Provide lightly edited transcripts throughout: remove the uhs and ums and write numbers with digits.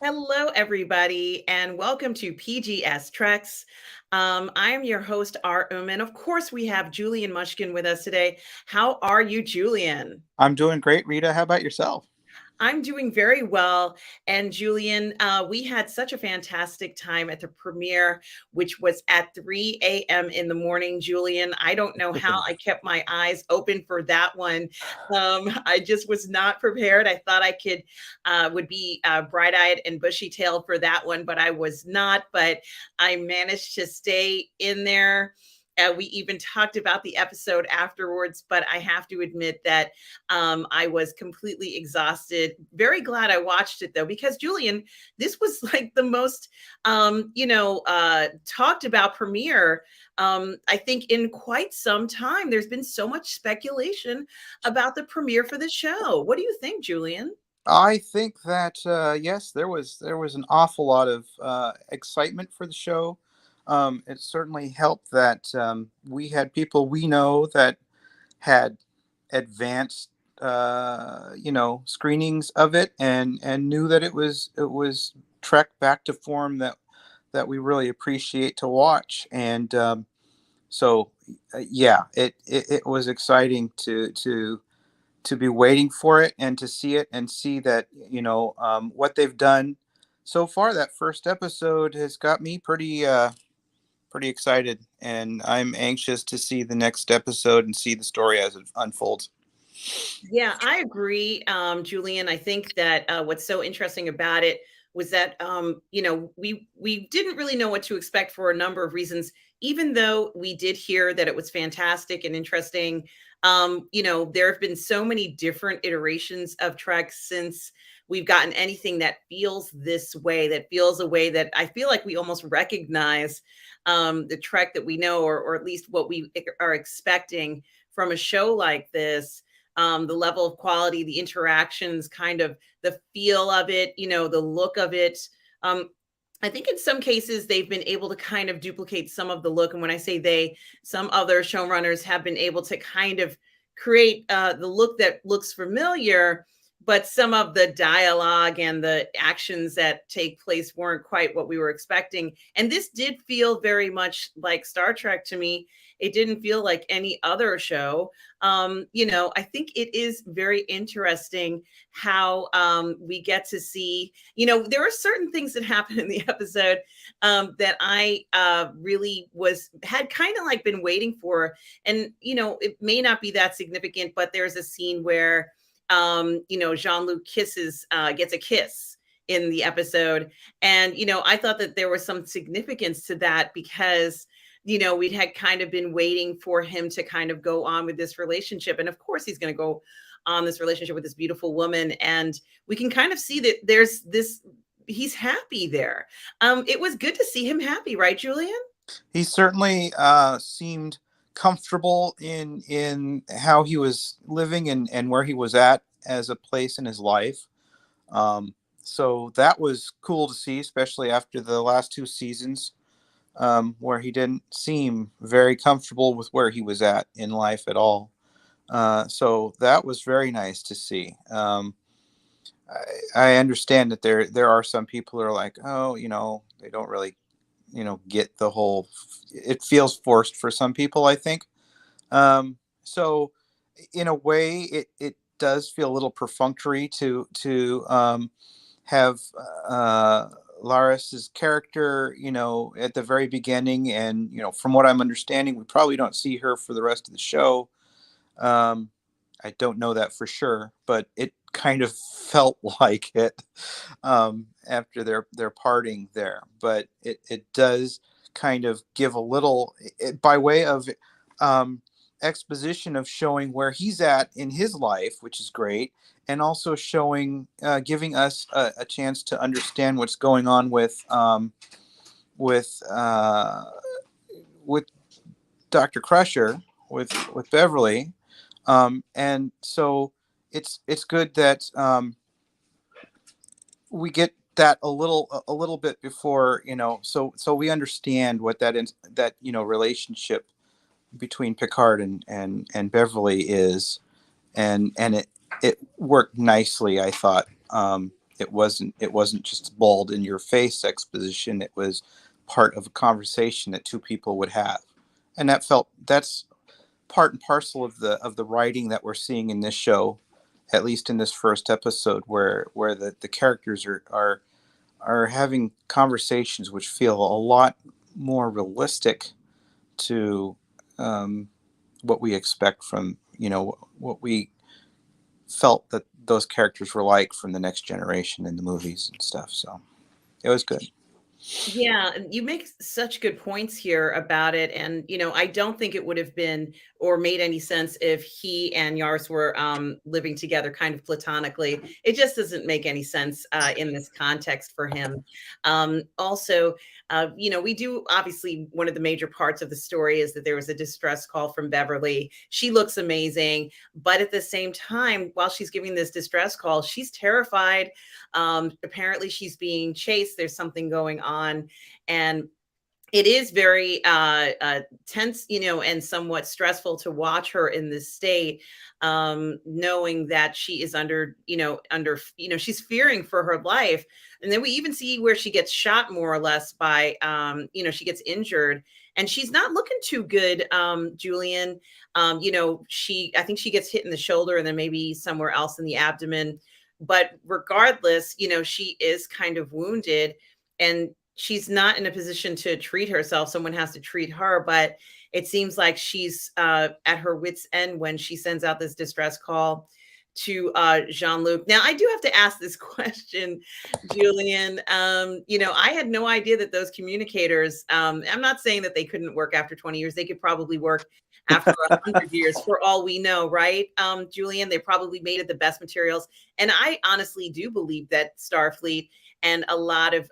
Hello, everybody, and welcome to PGS Treks. I am your host, Mmmm, and of course, we have Julian Mushkin with us today. How are you, Julian? I'm doing great, Rita. How about yourself? I'm doing very well. And Julian, we had such a fantastic time at the premiere, which was at 3 a.m. in the morning. Julian, I don't know how I kept my eyes open for that one. I just was not prepared. I thought I would be bright-eyed and bushy-tailed for that one, but I was not. But I managed to stay in there. We even talked about the episode afterwards, but I have to admit that I was completely exhausted. Very glad I watched it though, because Julian, this was like the most, talked about premiere. I think in quite some time. There's been so much speculation about the premiere for the show. What do you think, Julian? I think that yes, there was an awful lot of excitement for the show. It certainly helped that we had people we know that had advanced, screenings of it, and knew that it was Trek back to form that we really appreciate to watch. And so, yeah, it was exciting to be waiting for it and to see it and see that what they've done so far. That first episode has got me pretty excited, and I'm anxious to see the next episode and see the story as it unfolds. Yeah, I agree, Julian. I think that what's so interesting about it was that we didn't really know what to expect for a number of reasons. Even though we did hear that it was fantastic and interesting, there have been so many different iterations of Trek since we've gotten anything that feels this way, that feels a way that I feel like we almost recognize the Trek that we know, or at least what we are expecting from a show like this. The level of quality, the interactions, kind of the feel of it, the look of it. Um, I think in some cases they've been able to kind of duplicate some of the look. And when I say they, some other showrunners have been able to kind of create the look that looks familiar, but some of the dialogue and the actions that take place weren't quite what we were expecting. And this did feel very much like Star Trek to me. It didn't feel like any other show. I think it is very interesting how we get to see, there are certain things that happen in the episode that I really had kind of like been waiting for. And, it may not be that significant, but there's a scene where, Jean-Luc gets a kiss in the episode. And, I thought that there was some significance to that because we'd had kind of been waiting for him to kind of go on with this relationship. And of course, he's going to go on this relationship with this beautiful woman. And we can kind of see that there's this, he's happy there. It was good to see him happy, right, Julian? He certainly seemed comfortable in how he was living and where he was at as a place in his life. So that was cool to see, especially after the last two seasons, where he didn't seem very comfortable with where he was at in life at all. So that was very nice to see. I understand that there are some people who are like, oh, they don't really, get the whole. It feels forced for some people, I think. So, in a way, it does feel a little perfunctory to have Laris's character, at the very beginning, and from what I'm understanding, we probably don't see her for the rest of the show. Um, I don't know that for sure, but it kind of felt like it after their parting there. But it does kind of give a little, by way of um, exposition of showing where he's at in his life, which is great, and also showing, giving us a chance to understand what's going on with uh, with Dr. Crusher, with Beverly. And so it's good that we get that a little bit before, so we understand what that is, that relationship between Picard and Beverly is, and it worked nicely, I thought. it wasn't just bald in your face exposition. It was part of a conversation that two people would have, and that's part and parcel of the writing that we're seeing in this show, at least in this first episode, where the characters are having conversations which feel a lot more realistic to what we expect from, what we felt that those characters were like from the Next Generation in the movies and stuff. So it was good. Yeah, and you make such good points here about it. And, I don't think it would have been or made any sense if he and Yars were living together kind of platonically. It just doesn't make any sense in this context for him. Also, we do obviously one of the major parts of the story is that there was a distress call from Beverly. She looks amazing, but at the same time, while she's giving this distress call, she's terrified. Apparently, she's being chased. There's something going on, and it is very tense, and somewhat stressful to watch her in this state, knowing that she is she's fearing for her life. And then we even see where she gets shot more or less by, she gets injured, and she's not looking too good, Julian. I think she gets hit in the shoulder and then maybe somewhere else in the abdomen. But regardless, she is kind of wounded, and she's not in a position to treat herself. Someone has to treat her, but it seems like she's at her wit's end when she sends out this distress call to Jean-Luc. Now, I do have to ask this question, Julian. I had no idea that those communicators, I'm not saying that they couldn't work after 20 years. They could probably work after 100 years for all we know, right? Julian, they probably made it the best materials. And I honestly do believe that Starfleet and a lot of,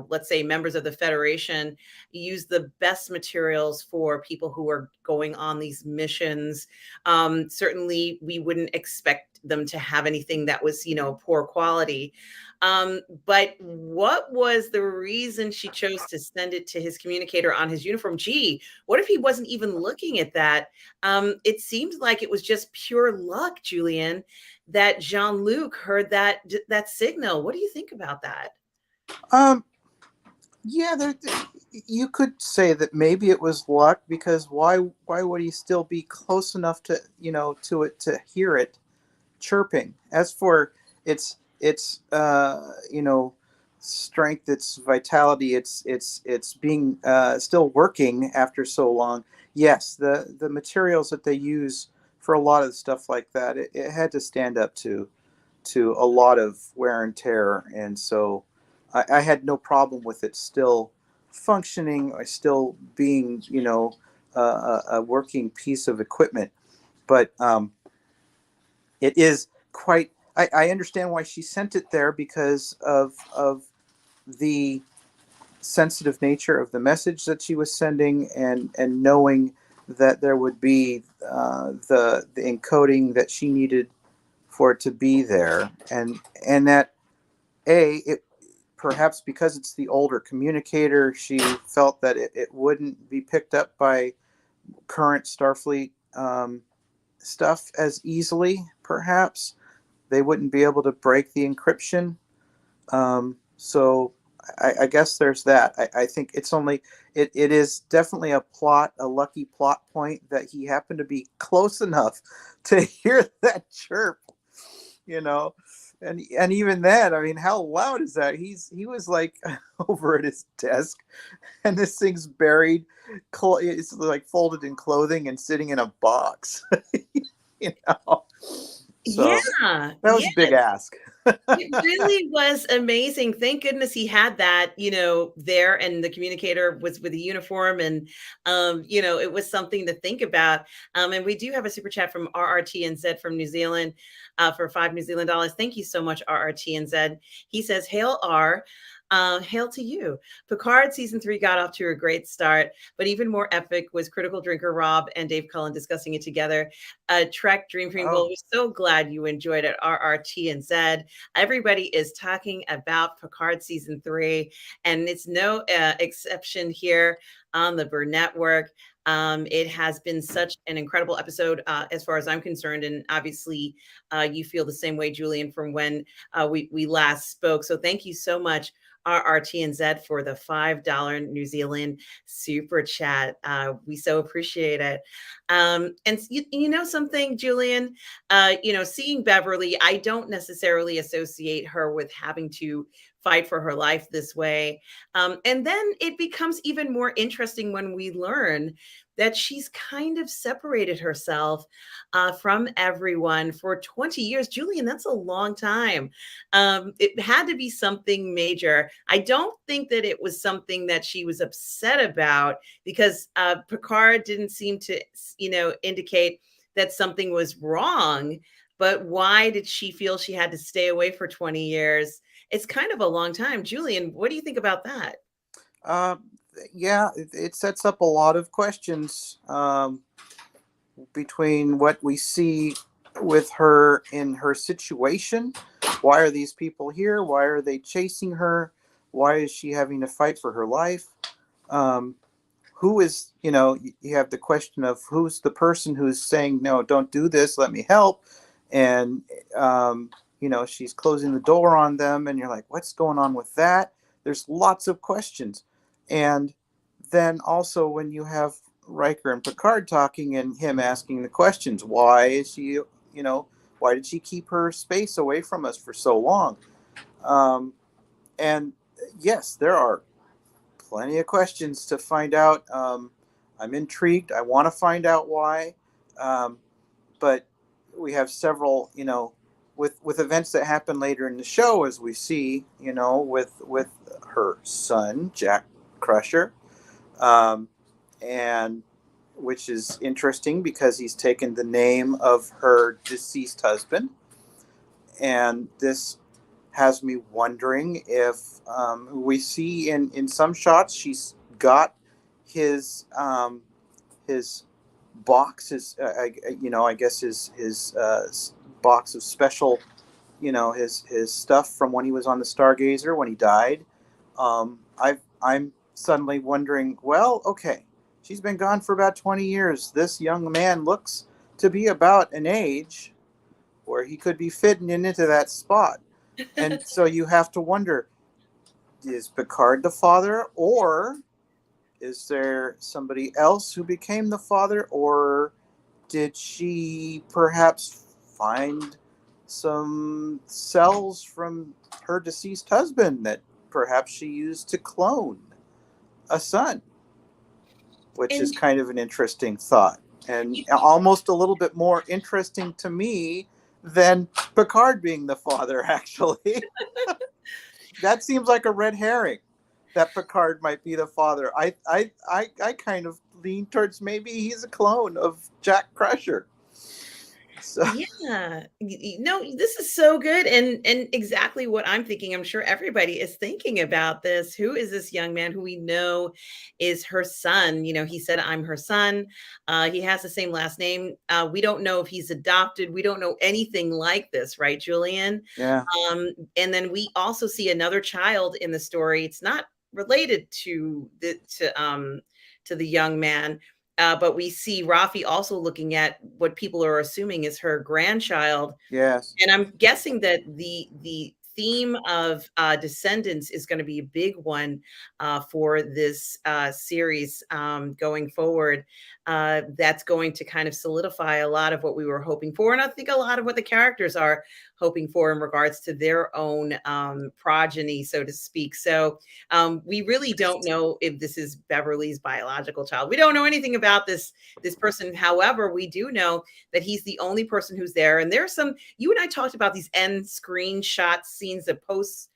let's say members of the Federation use the best materials for people who are going on these missions. Certainly, we wouldn't expect them to have anything that was, poor quality. But what was the reason she chose to send it to his communicator on his uniform? Gee, what if he wasn't even looking at that? It seemed like it was just pure luck, Julian, that Jean-Luc heard that signal. What do you think about that? Yeah, you could say that maybe it was luck, because why would he still be close enough to to it to hear it chirping? As for its strength, its vitality, it's being still working after so long. Yes, the materials that they use for a lot of stuff like that, it had to stand up to a lot of wear and tear, and so I had no problem with it still functioning or still being a working piece of equipment. But it is quite. I understand why she sent it there, because of the sensitive nature of the message that she was sending, and knowing that there would be the encoding that she needed for it to be there, and that it perhaps because it's the older communicator, she felt that it wouldn't be picked up by current Starfleet stuff as easily. Perhaps they wouldn't be able to break the encryption. So I guess there's that. I think it is definitely a lucky plot point that he happened to be close enough to hear that chirp, and even then, I mean, how loud is that? He was like over at his desk, and this thing's buried, it's like folded in clothing and sitting in a box. So Yeah, that was yeah. a big ask. It really was amazing. Thank goodness he had that, there, and the communicator was with a uniform, and it was something to think about. And we do have a super chat from RRTNZ from New Zealand for $5 New Zealand dollars. Thank you so much, RRTNZ. He says, "Hail R." Hail to you. Picard season 3 got off to a great start, but even more epic was Critical Drinker Rob and Dave Cullen discussing it together. Trek Dream Queen. Well, we're so glad you enjoyed it, RRT and Z. Everybody is talking about Picard season 3, and it's no exception here on the Burnettwork. It has been such an incredible episode as far as I'm concerned. And obviously you feel the same way, Julian, from when we last spoke. So thank you so much, RRTNZ, for the $5 New Zealand super chat. We so appreciate it. And you know something, Julian, seeing Beverly, I don't necessarily associate her with having to fight for her life this way. And then it becomes even more interesting when we learn that she's kind of separated herself from everyone for 20 years. Julian, that's a long time. It had to be something major. I don't think that it was something that she was upset about, because Picard didn't seem to, indicate that something was wrong. But why did she feel she had to stay away for 20 years? It's kind of a long time. Julian, what do you think about that? Yeah, it sets up a lot of questions between what we see with her in her situation. Why are these people here? Why are they chasing her? Why is she having to fight for her life? Who is, you have the question of who's the person who's saying, no, don't do this, let me help. And, she's closing the door on them, and you're like, what's going on with that? There's lots of questions. And then also when you have Riker and Picard talking and him asking the questions, why is she, why did she keep her space away from us for so long? And yes, there are plenty of questions to find out. I'm intrigued. I want to find out why. But we have several, with events that happen later in the show, as we see, with her son, Jack Crusher, and which is interesting because he's taken the name of her deceased husband. And this has me wondering if we see in some shots she's got his box, I guess his box of special, his stuff from when he was on the Stargazer when he died. I'm suddenly wondering, well, okay, she's been gone for about 20 years. This young man looks to be about an age where he could be fitting into that spot. And so you have to wonder, is Picard the father, or is there somebody else who became the father, or did she perhaps find some cells from her deceased husband that perhaps she used to clone a son, which is kind of an interesting thought, and almost a little bit more interesting to me than Picard being the father, actually. That seems like a red herring, that Picard might be the father. I kind of lean towards maybe he's a clone of Jack Crusher. So. Yeah, no, this is so good, and exactly what I'm thinking. I'm sure everybody is thinking about this. Who is this young man who we know is her son? He said, "I'm her son." He has the same last name. We don't know if he's adopted. We don't know anything like this, right, Julian? Yeah. And then we also see another child in the story. It's not related to the young man. But we see Rafi also looking at what people are assuming is her grandchild. Yes. And I'm guessing that the theme of descendants is going to be a big one for this series going forward. That's going to kind of solidify a lot of what we were hoping for. And I think a lot of what the characters are hoping for in regards to their own progeny, so to speak. So we really don't know if this is Beverly's biological child. We don't know anything about this person. However, we do know that he's the only person who's there. And there's some, you and I talked about these end screenshot scenes, the post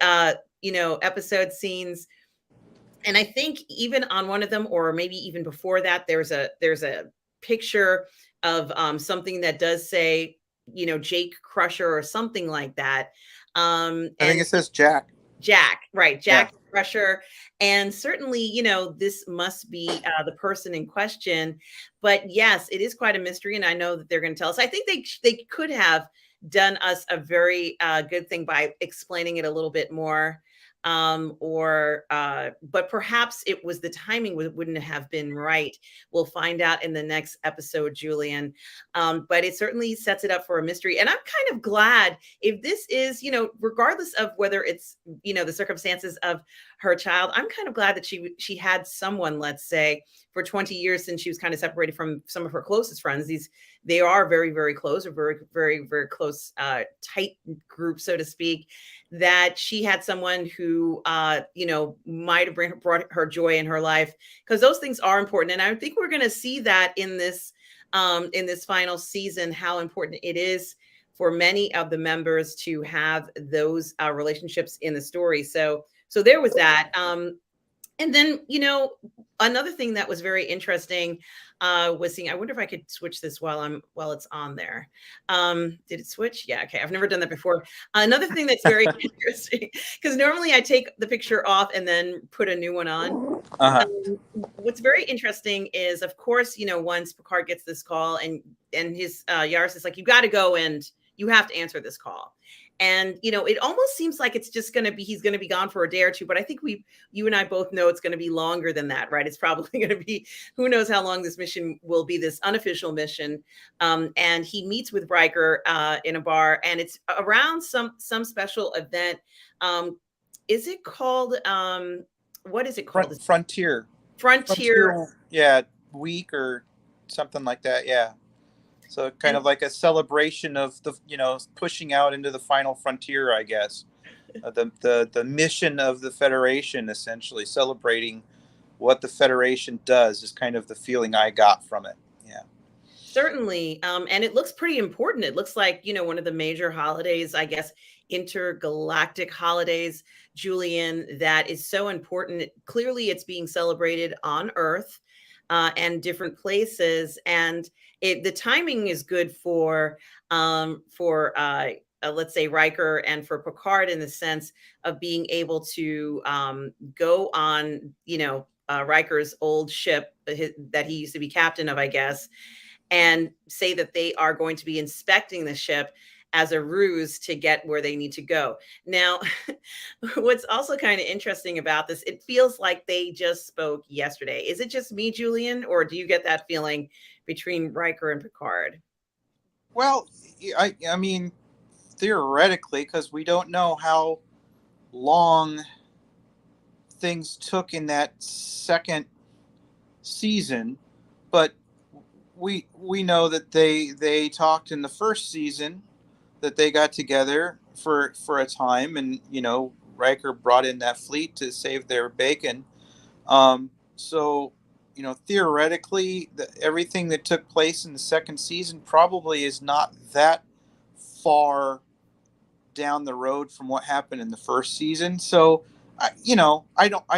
episode scenes. And I think even on one of them, or maybe even before that, there's a picture of something that does say, Jake Crusher or something like that. I think it says Jack. Jack, right? Jack Yeah. Crusher. And certainly, this must be the person in question. But yes, it is quite a mystery, and I know that they're going to tell us. I think they could have done us a very good thing by explaining it a little bit more. but perhaps it was the timing wouldn't have been right. We'll find out in the next episode, Julian. But it certainly sets it up for a mystery. And I'm kind of glad if this is, regardless of whether it's, the circumstances of her child, I'm kind of glad that she had someone, let's say, for 20 years since she was kind of separated from some of her closest friends. They are very, very close, or very, very, very close, tight group, so to speak, that she had someone who, might have brought her joy in her life, because those things are important. And I think we're going to see that in this final season, how important it is for many of the members to have those relationships in the story. So there was that. And then, another thing that was very interesting was seeing, I wonder if I could switch this while it's on there. Did it switch? Yeah. Okay. I've never done that before. Another thing that's very interesting, because normally I take the picture off and then put a new one on. Uh-huh. What's very interesting is, of course, once Picard gets this call and his Yaris is like, you got to go and you have to answer this call. And, it almost seems like it's just going to be, he's going to be gone for a day or two, but I think you and I both know it's going to be longer than that, right? It's probably going to be, who knows how long this mission will be, this unofficial mission. And he meets with Riker in a bar, and it's around some special event. Is it called, what is it called? Frontier. Yeah. Week or something like that. Yeah. So kind of like a celebration of the, pushing out into the final frontier, I guess. The mission of the Federation, essentially celebrating what the Federation does, is kind of the feeling I got from it. Yeah. Certainly. And it looks pretty important. It looks like, one of the major holidays, I guess, intergalactic holidays, Julian, that is so important. Clearly, it's being celebrated on Earth and different places. And the timing is good for let's say Riker and for Picard, in the sense of being able to go on, Riker's old ship that he used to be captain of, I guess, and say that they are going to be inspecting the ship as a ruse to get where they need to go. Now, what's also kind of interesting about this, it feels like they just spoke yesterday. Is it just me, Julian, or do you get that feeling between Riker and Picard? Well, I mean, theoretically, because we don't know how long things took in that second season, but we know that they talked in the first season, that they got together for a time, and Riker brought in that fleet to save their bacon. So theoretically, everything that took place in the second season probably is not that far down the road from what happened in the first season. So I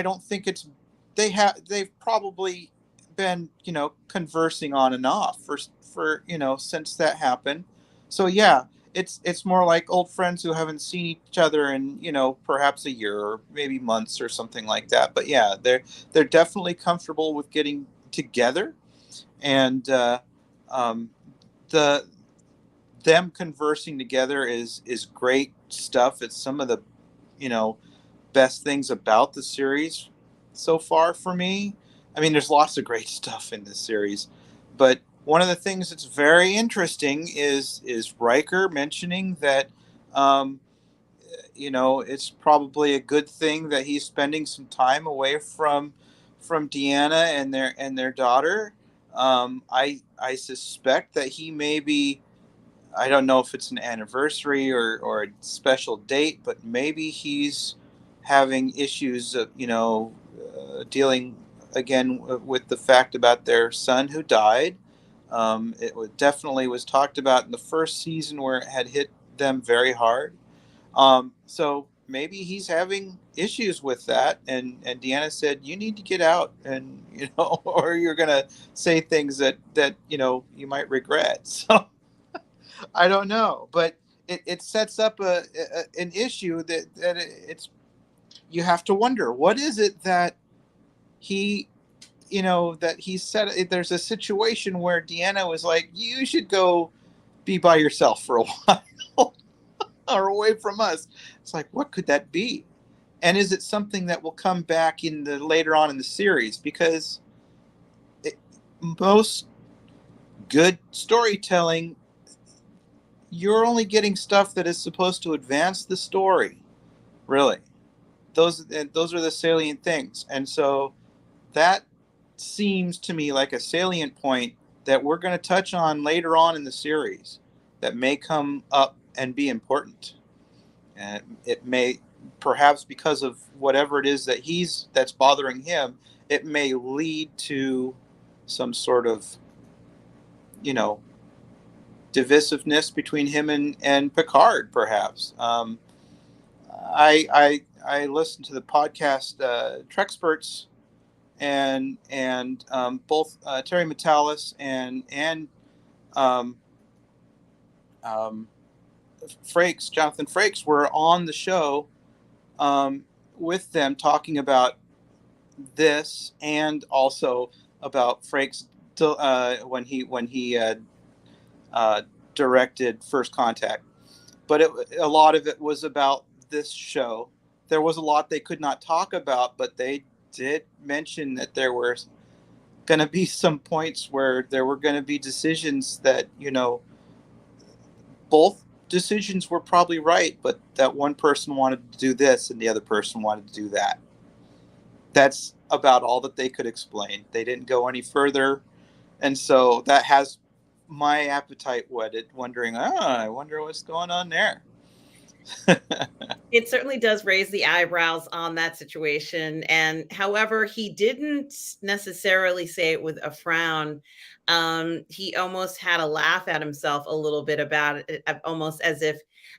don't think it's, they've probably been conversing on and off for since that happened. So yeah, it's more like old friends who haven't seen each other in perhaps a year or maybe months or something like that. But yeah, they're definitely comfortable with getting together, and them conversing together is great stuff. It's some of the best things about the series so far for me. I mean, there's lots of great stuff in this series, but one of the things that's very interesting is Riker mentioning that, it's probably a good thing that he's spending some time away from Deanna and their daughter. I suspect that he may be, I don't know if it's an anniversary or a special date, but maybe he's having issues of, dealing again with the fact about their son who died. It definitely was talked about in the first season, where it had hit them very hard. So maybe he's having issues with that. And Deanna said, you need to get out, and, or you're going to say things that, you might regret. So I don't know, but it sets up an issue that it's, you have to wonder, what is it that he said. There's a situation where Deanna was like, you should go be by yourself for a while or away from us. It's like, what could that be? And is it something that will come back later on in the series? Because most good storytelling, you're only getting stuff that is supposed to advance the story. Really, those are the salient things, and so that seems to me like a salient point that we're going to touch on later on in the series that may come up and be important. And it may, perhaps because of whatever it is that's bothering him, it may lead to some sort of, divisiveness between him and Picard, perhaps. I listened to the podcast Trexperts, and both Terry Metalis and um, Jonathan Frakes were on the show with them, talking about this, and also about Frakes when he directed First Contact. But a lot of it was about this show. There was a lot they could not talk about, but they did mention that there were going to be some points where there were going to be decisions that, both decisions were probably right, but that one person wanted to do this and the other person wanted to do that. That's about all that they could explain. They didn't go any further. And so that has my appetite whetted, wondering, I wonder what's going on there. It certainly does raise the eyebrows on that situation. And however, he didn't necessarily say it with a frown. He almost had a laugh at himself a little bit about it, almost as if,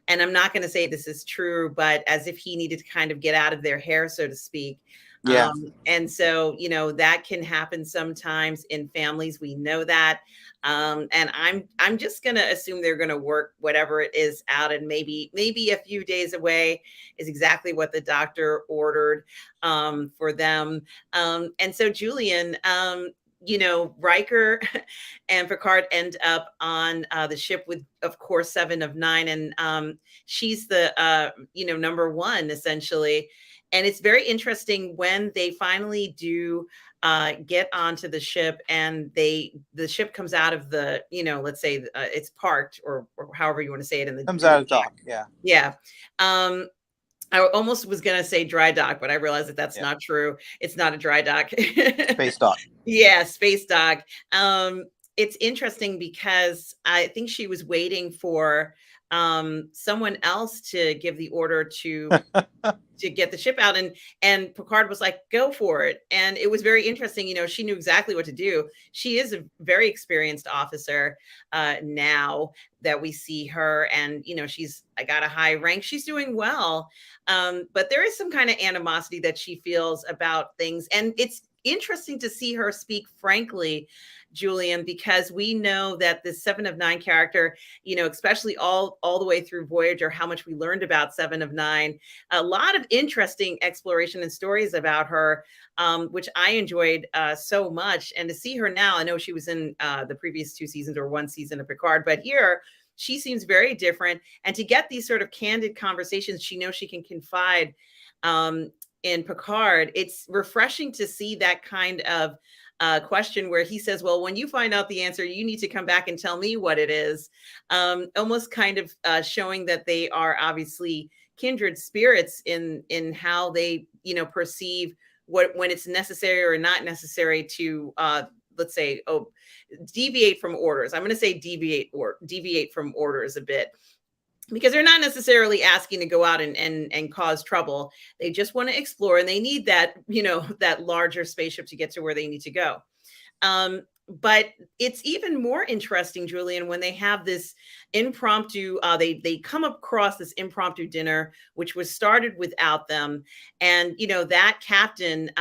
and I'm not going to say this is true, but as if he needed to kind of get out of their hair, so to speak. Yeah. And so, that can happen sometimes in families. We know that. And I'm just going to assume they're going to work whatever it is out, and maybe a few days away is exactly what the doctor ordered for them. And so Julian, Riker and Picard end up on the ship with, of course, 7 of 9, and she's the number 1 essentially. And it's very interesting when they finally do get onto the ship, and the ship comes out of the, let's say it's parked, or however you want to say it, comes out of dock. Yeah. I almost was going to say dry dock, but I realized that that's not true. It's not a dry dock. Space dock. Yeah, space dock. It's interesting because I think she was waiting for someone else to give the order to get the ship out, and Picard was like, go for it. And it was very interesting. She knew exactly what to do. She is a very experienced officer now that we see her, and she's got a high rank. She's doing well, but there is some kind of animosity that she feels about things, and it's interesting to see her speak frankly, Julian, because we know that the 7 of 9 character, especially all the way through Voyager, how much we learned about 7 of 9, a lot of interesting exploration and stories about her, which I enjoyed so much. And to see her now, I know she was in the previous 2 seasons or 1 season of Picard, but here she seems very different. And to get these sort of candid conversations, she knows she can confide in Picard. It's refreshing to see that kind of question where he says, well, when you find out the answer, you need to come back and tell me what it is. Almost kind of showing that they are obviously kindred spirits in how they, perceive when it's necessary or not necessary to, let's say, deviate from orders. I'm going to say deviate from orders a bit, because they're not necessarily asking to go out and cause trouble. They just want to explore, and they need that, that larger spaceship to get to where they need to go. But it's even more interesting, Julian, when they have this impromptu, they come across this impromptu dinner, which was started without them. And, that captain,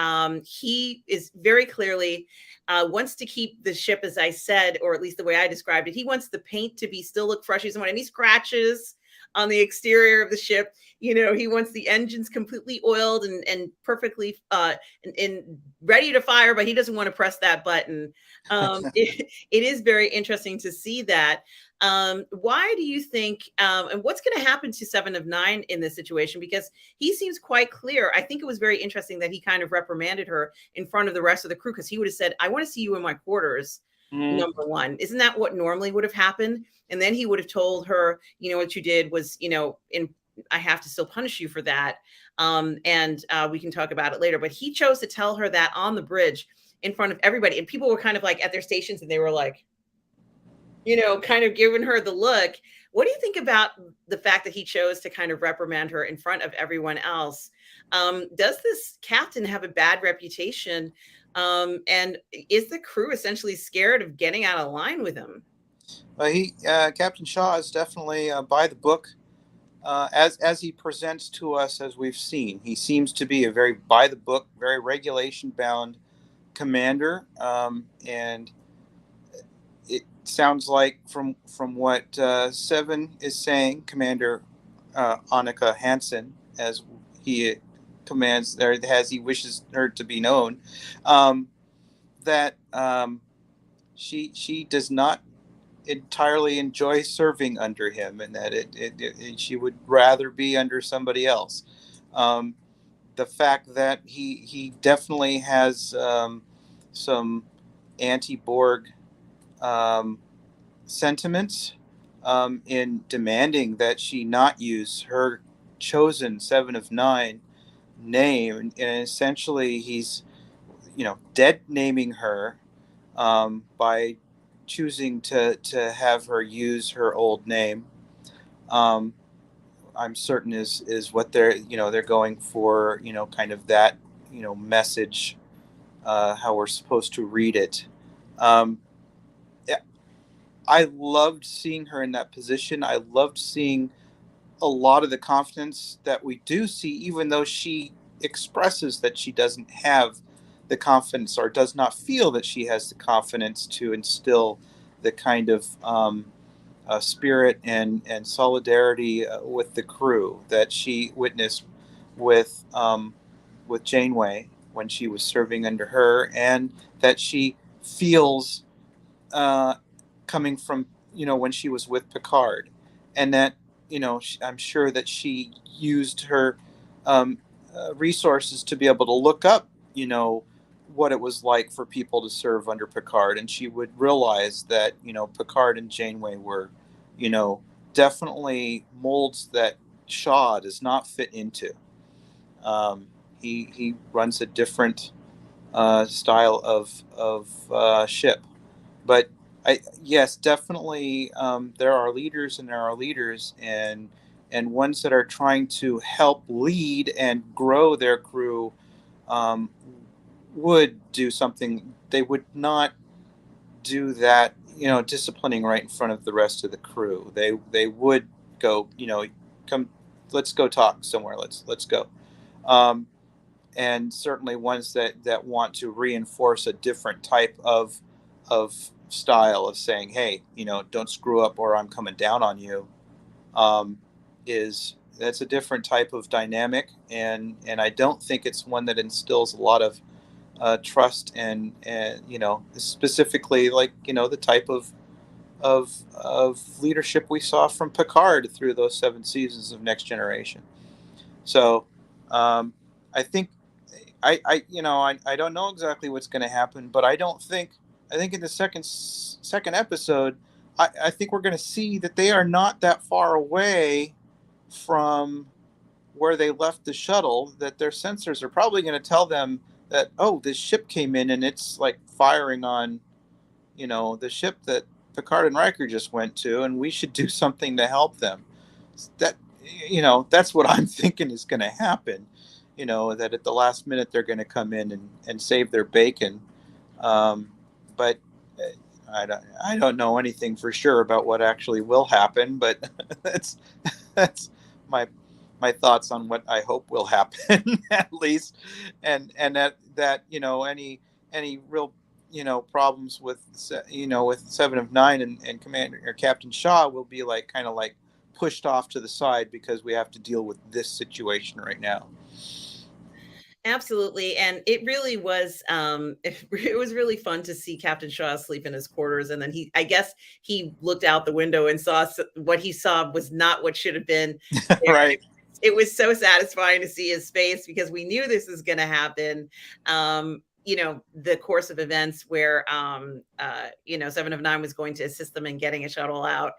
he is very clearly wants to keep the ship, as I said, or at least the way I described it, he wants the paint to be still look fresh. He doesn't want any scratches on the exterior of the ship. He wants the engines completely oiled and perfectly and ready to fire, but he doesn't want to press that button. It is very interesting to see that. Why do you think, and what's going to happen to Seven of Nine in this situation? Because he seems quite clear. I think it was very interesting that he kind of reprimanded her in front of the rest of the crew, because he would have said, I want to see you in my quarters, number one. Isn't that what normally would have happened? And then he would have told her, what you did was, I have to still punish you for that. And we can talk about it later. But he chose to tell her that on the bridge in front of everybody. And people were kind of like at their stations, and they were like, kind of giving her the look. What do you think about the fact that he chose to kind of reprimand her in front of everyone else? Does this captain have a bad reputation? And is the crew essentially scared of getting out of line with him? Captain Shaw is definitely by the book, as he presents to us, as we've seen. He seems to be a very by the book, very regulation bound commander, and it sounds like from what Seven is saying, Commander Annika Hansen, as he commands, or as he wishes her to be known, that she does not entirely enjoy serving under him, and that she would rather be under somebody else. The fact that he definitely has some anti-Borg sentiments in demanding that she not use her chosen Seven of Nine name, and essentially he's dead naming her by choosing to have her use her old name. I'm certain is what they're going for, kind of that message, how we're supposed to read it. I loved seeing her in that position. I loved seeing a lot of the confidence that we do see, even though she expresses that she doesn't have the confidence, or does not feel that she has the confidence to instill the kind of spirit and solidarity with the crew that she witnessed with Janeway when she was serving under her, and that she feels coming from when she was with Picard, and that I'm sure that she used her resources to be able to look up what it was like for people to serve under Picard, and she would realize that Picard and Janeway were definitely molds that Shaw does not fit into. He runs a different style of ship, but yes, definitely there are leaders and there are leaders, and ones that are trying to help lead and grow their crew would do something. They would not do that, disciplining right in front of the rest of the crew. They would go, come, let's go talk somewhere. Let's go. And certainly ones that want to reinforce a different type of style of saying, hey, don't screw up or I'm coming down on you. That's a different type of dynamic, and I don't think it's one that instills a lot of trust and specifically like the type of leadership we saw from Picard through those 7 seasons of Next Generation. So I think I don't know exactly what's going to happen, but I think in the second episode, I think we're going to see that they are not that far away from where they left the shuttle, that their sensors are probably going to tell them that, oh, this ship came in and it's like firing on, the ship that Picard and Riker just went to, and we should do something to help them. That, that's what I'm thinking is going to happen. That at the last minute they're going to come in and save their bacon. But I don't know anything for sure about what actually will happen, but that's my thoughts on what I hope will happen at least, and that any real problems with with Seven of Nine and Commander or Captain Shaw will be like kind of like pushed off to the side because we have to deal with this situation right now. Absolutely. And it really was it was really fun to see Captain Shaw asleep in his quarters. And then I guess he looked out the window and saw what he saw was not what should have been there. Right. It was so satisfying to see his face because we knew this was going to happen. The course of events where, Seven of Nine was going to assist them in getting a shuttle out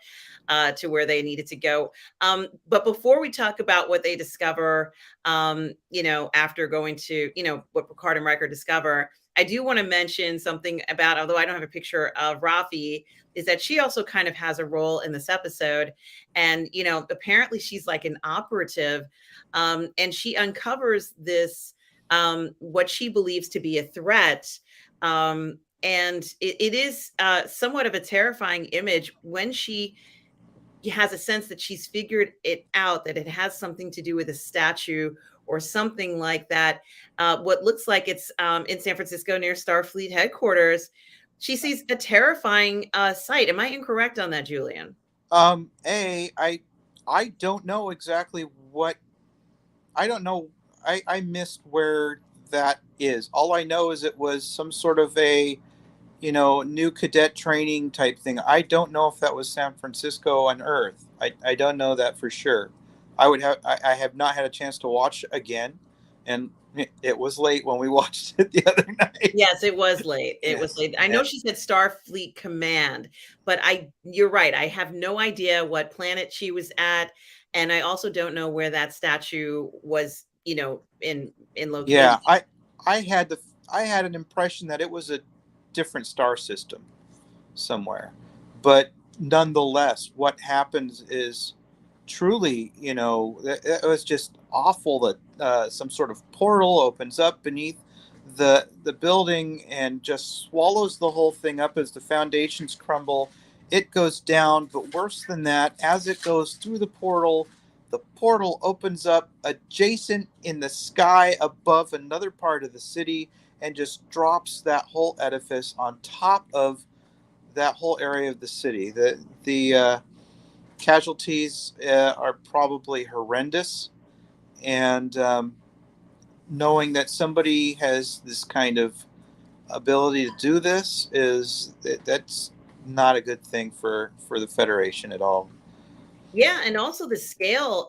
to where they needed to go. But before we talk about what they discover, after going to, what Picard and Riker discover, I do want to mention something about, although I don't have a picture of Rafi, is that she also kind of has a role in this episode. And, apparently she's like an operative, and she uncovers this, what she believes to be a threat. And it is somewhat of a terrifying image when she has a sense that she's figured it out, that it has something to do with a statue or something like that. What looks like it's in San Francisco near Starfleet headquarters. She sees a terrifying sight. Am I incorrect on that, Julian? I don't know exactly what. I don't know. I missed where that is. All I know is it was some sort of a, new cadet training type thing. I don't know if that was San Francisco on Earth. I don't know that for sure. I have not had a chance to watch again, and it was late when we watched it the other night. Yes, it was late. It was late. I know she said Starfleet Command, but you're right. I have no idea what planet she was at, and I also don't know where that statue was, in location. Yeah, I had an impression that it was a different star system somewhere, but nonetheless, what happens is truly, it was just awful that some sort of portal opens up beneath the building and just swallows the whole thing up as the foundations crumble. It goes down, but worse than that, as it goes through the portal opens up adjacent in the sky above another part of the city and just drops that whole edifice on top of that whole area of the city. The casualties are probably horrendous, and knowing that somebody has this kind of ability to do this that's not a good thing for the Federation at all. Yeah, and also the scale,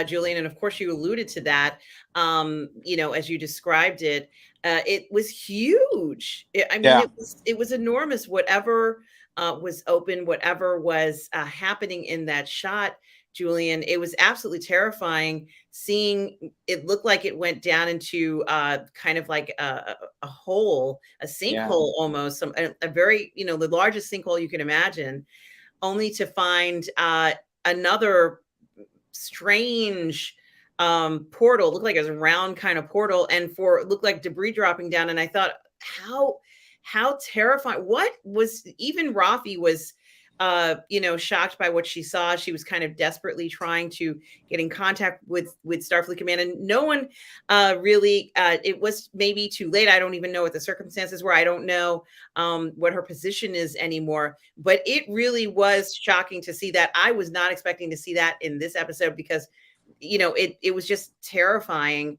Julian, and of course you alluded to that, as you described it, it was huge. It was enormous. Whatever was open, whatever was happening in that shot, Julian, it was absolutely terrifying. Seeing it looked like it went down into kind of like a hole, a sinkhole almost, a very, the largest sinkhole you can imagine, only to find another strange portal. Looked like it was a round kind of portal, and it looked like debris dropping down. And I thought, how terrifying. What was, even Rafi was shocked by what she saw. She was kind of desperately trying to get in contact with Starfleet Command, and no one really, it was maybe too late. I don't even know what the circumstances were. I don't know what her position is anymore, but it really was shocking to see that. I was not expecting to see that in this episode because, it was just terrifying.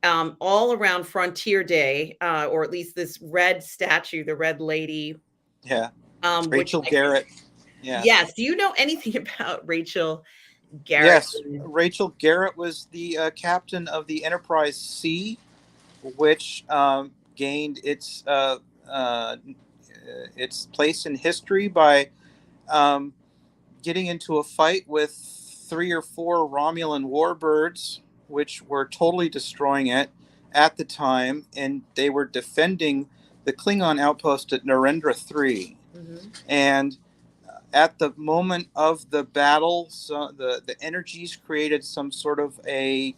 All around Frontier Day, or at least this red statue, the Red Lady. Yeah. Rachel Garrett. Yeah. Yes. Do you know anything about Rachel Garrett? Yes. Rachel Garrett was the captain of the Enterprise C, which gained its place in history by getting into a fight with 3 or 4 Romulan warbirds, which were totally destroying it at the time, and they were defending the Klingon outpost at Narendra 3. Mm-hmm. And at the moment of the battle, so the energies created some sort of a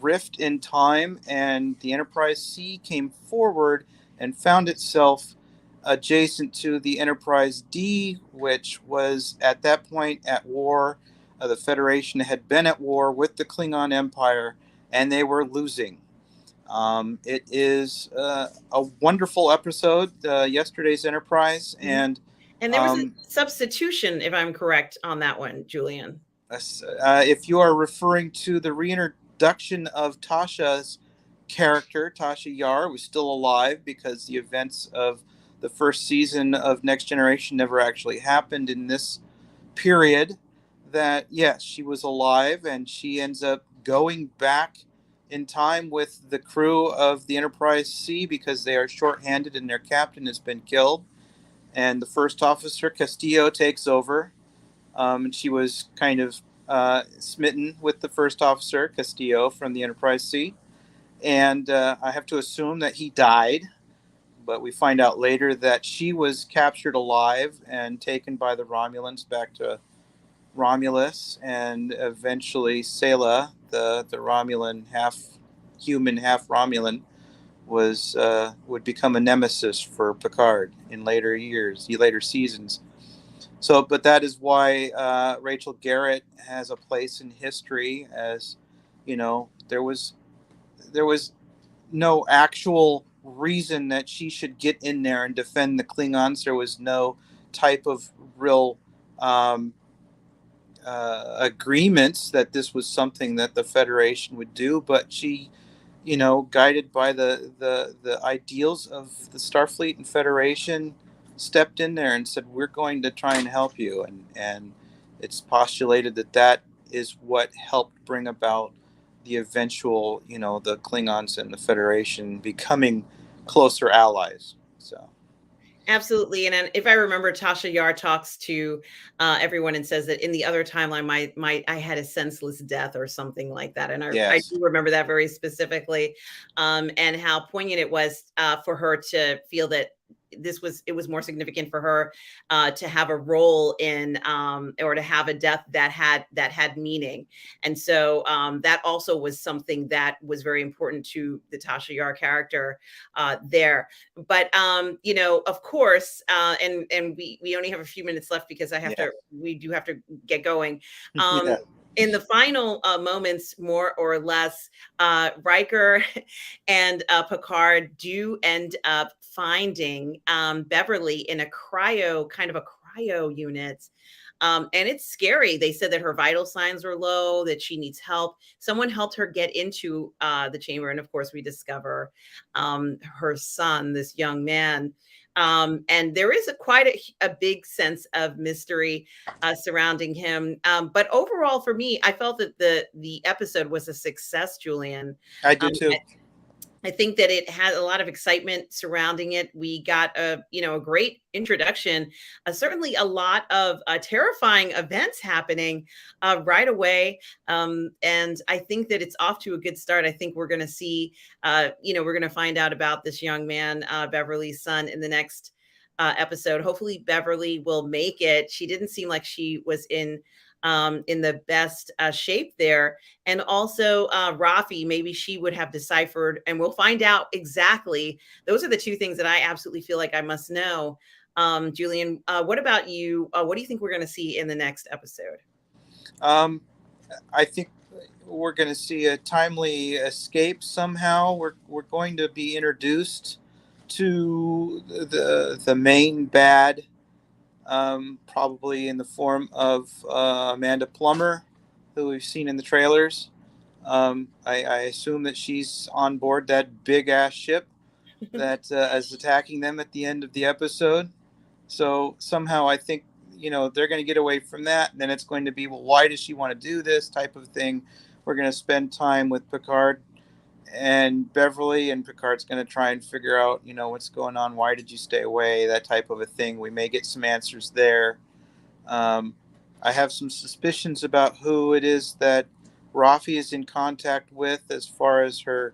rift in time, and the Enterprise C came forward and found itself adjacent to the Enterprise D, which was at that point at war. The Federation had been at war with the Klingon Empire, and they were losing. It is a wonderful episode, yesterday's Enterprise, and there was a substitution, if I'm correct on that one, Julian. if you are referring to the reintroduction of Tasha's character, Tasha Yar was still alive because the events of the first season of Next Generation never actually happened in this period. That yes, she was alive, and she ends up going back in time with the crew of the Enterprise C because they are shorthanded and their captain has been killed. And the first officer, Castillo, takes over. And she was kind of smitten with the first officer, Castillo, from the Enterprise C. And I have to assume that he died. But we find out later that she was captured alive and taken by the Romulans back to Romulus. And eventually, Sela, the Romulan, half human, half Romulan, would become a nemesis for Picard in later years, later seasons. So, but that is why Rachel Garrett has a place in history. As you know, there was no actual reason that she should get in there and defend the Klingons. There was no type of real agreements that this was something that the Federation would do, but she, guided by the ideals of the Starfleet and Federation, stepped in there and said, "We're going to try and help you," and it's postulated that that is what helped bring about the eventual, the Klingons and the Federation becoming closer allies. So. Absolutely. And if I remember, Tasha Yar talks to everyone and says that in the other timeline, I had a senseless death or something like that. And I Yes. do remember that very specifically, and how poignant it was for her to feel that it was more significant for her to have a role in or to have a death that had meaning. And so that also was something that was very important to the Tasha Yar character there. But of course, and we only have a few minutes left because we do have to get going. Yeah. In the final moments, more or less, Riker and Picard do end up finding Beverly in a kind of a cryo unit. And it's scary. They said that her vital signs are low, that she needs help. Someone helped her get into the chamber. And of course, we discover her son, this young man. And there is quite a big sense of mystery surrounding him. But overall, for me, I felt that the episode was a success, Julian. I do too. I think that it had a lot of excitement surrounding it. We got a great introduction, certainly a lot of terrifying events happening right away. And I think that it's off to a good start. I think we're going to see, we're going to find out about this young man, Beverly's son, in the next episode. Hopefully Beverly will make it. She didn't seem like she was in the best shape there. And also Rafi, maybe she would have deciphered, and we'll find out exactly. Those are the two things that I absolutely feel like I must know. Julian, what about you? What do you think we're going to see in the next episode? I think we're going to see a timely escape somehow. We're going to be introduced to the main bad, probably in the form of Amanda Plummer, who we've seen in the trailers. I assume that she's on board that big ass ship that is attacking them at the end of the episode. So somehow I think they're going to get away from that, and then it's going to be, well, why does she want to do this type of thing? We're going to spend time with Picard and Beverly, and Picard's going to try and figure out, what's going on. Why did you stay away? That type of a thing. We may get some answers there. I have some suspicions about who it is that Rafi is in contact with as far as her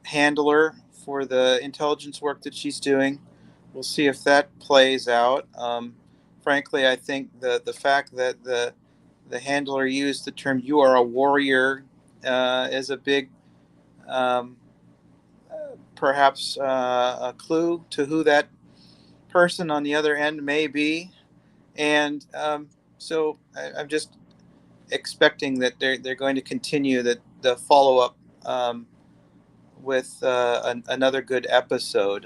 handler for the intelligence work that she's doing. We'll see if that plays out. Frankly, I think the fact that the handler used the term "you are a warrior" is a big perhaps a clue to who that person on the other end may be. And so I'm just expecting that they're going to continue the follow up with another good episode.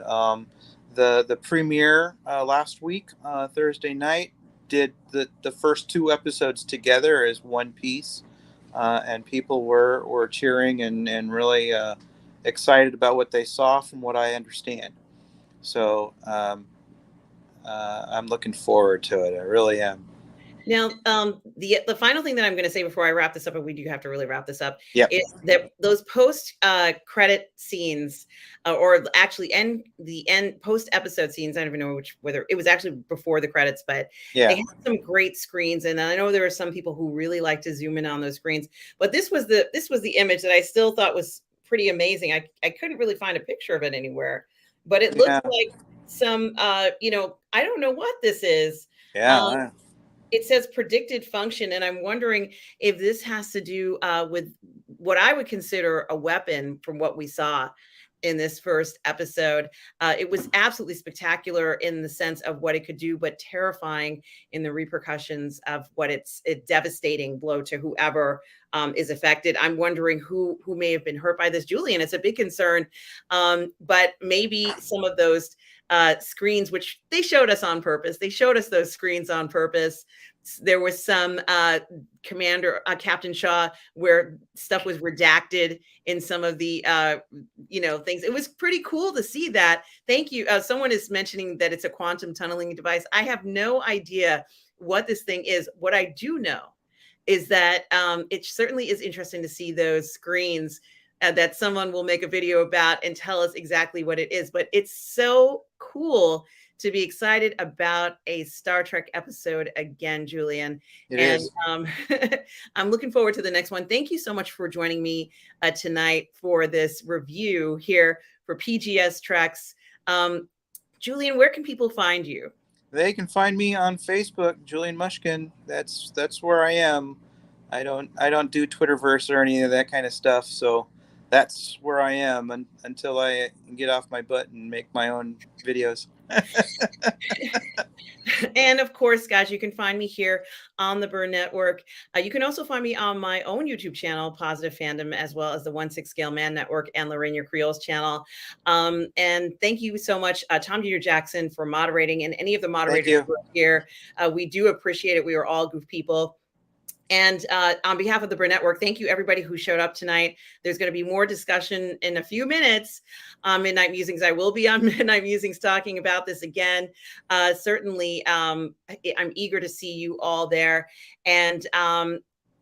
The premiere last week, Thursday night, did the first 2 episodes together as one piece, and people were cheering and really excited about what they saw, from what I understand. So I'm looking forward to it. I really am. Now, the final thing that I'm going to say before I wrap this up, and we do have to really wrap this up, Yep. is that those post credit scenes, or actually the end post episode scenes. I don't even know whether it was actually before the credits, but Yeah. they had some great screens, and I know there are some people who really like to zoom in on those screens. But this was the image that I still thought was pretty amazing. I couldn't really find a picture of it anywhere, but it looked like some I don't know what this is. Yeah. It says predicted function, and I'm wondering if this has to do with what I would consider a weapon from what we saw in this first episode. It was absolutely spectacular in the sense of what it could do, but terrifying in the repercussions of what it's a devastating blow to whoever is affected. I'm wondering who may have been hurt by this. Julian, it's a big concern, but maybe some of those screens, which they showed us on purpose. They showed us those screens on purpose. There was some Captain Shaw, where stuff was redacted in some of the things. It was pretty cool to see that. Thank you. Someone is mentioning that it's a quantum tunneling device. I have no idea what this thing is. What I do know is that it certainly is interesting to see those screens that someone will make a video about and tell us exactly what it is. But it's so cool to be excited about a Star Trek episode again, Julian. It is. I'm looking forward to the next one. Thank you so much for joining me tonight for this review here for PGS Treks. Julian, where can people find you? They can find me on Facebook, Julian Mushkin. That's where I am. I don't do Twitterverse or any of that kind of stuff. So that's where I am until I get off my butt and make my own videos. And of course, guys, you can find me here on the Burnettwork. You can also find me on my own YouTube channel, Positive Fandom, as well as the 1/6 Scale Man Network and Lorraine Creole's channel. And thank you so much, Tom Junior Jackson, for moderating, and any of the moderators who are here. We do appreciate it. We are all goof people. And on behalf of the Burnettwork, thank you everybody who showed up tonight. There's going to be more discussion in a few minutes on Midnight Musings. I will be on Midnight Musings talking about this again. Certainly, I'm eager to see you all there. And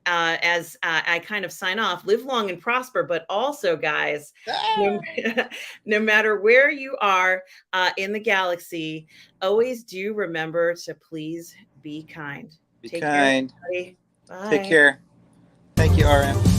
as I kind of sign off, live long and prosper, but also, guys, no matter where you are in the galaxy, always do remember to please be kind. Be kind. Care, everybody. Bye. Take care. Thank you, RM.